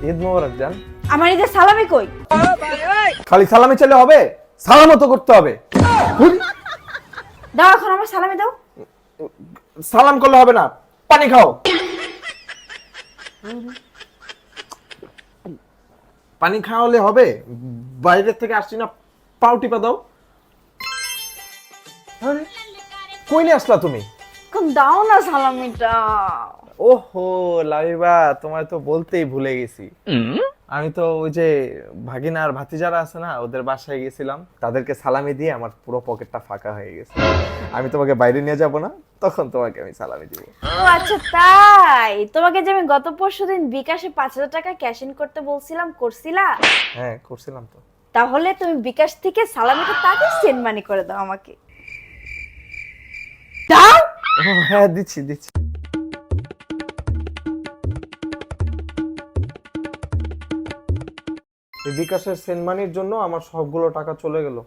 ঈদ মোবারক জান। আমার ঈদের সালামি কই? খালি সালামি চাইলে হবে, সালামও তো করতে হবে। দাও এখন আমার সালামি দাও। সালাম করলে হবে না, পানি খাও। পানি খাওয়ালে হবে? বাইরে থেকে আসছি না, পাও টিপা দাও। আরে, কই নিয়ে আসলা তুমি? এখন দাও না সালামিটা। ওহো লাবিবা, তোমায় তো বলতেই ভুলে গেছি। আমি তো ওই যে ভাগিনা আর ভাতিজারা আছে না, ওদের বাসায় গেছিলাম, তাদেরকে সালামি দিয়ে আমার পুরো পকেটটা ফাঁকা হয়ে গেছে। আমি তোমাকে বাইরে নিয়ে যাব না, তখন তোমাকে আমি সালামি দিব। ও আচ্ছা তাই, তোমাকে যে আমি গত পরশুদিন বিকাশে 5,000 টাকা ক্যাশ ইন করতে বলছিলাম, করছিলা? হ্যাঁ করছিলাম তো। তাহলে তুমি বিকাশ থেকে সালামিটা তাড়াতাড়ি সেন্ড মানি করে দাও আমাকে। দাও। ও, হ্যাঁ দিচ্ছি দিচ্ছি। এই বিকাশের সেন্ড মানির জন্য আমার সবগুলো টাকা চলে গেল।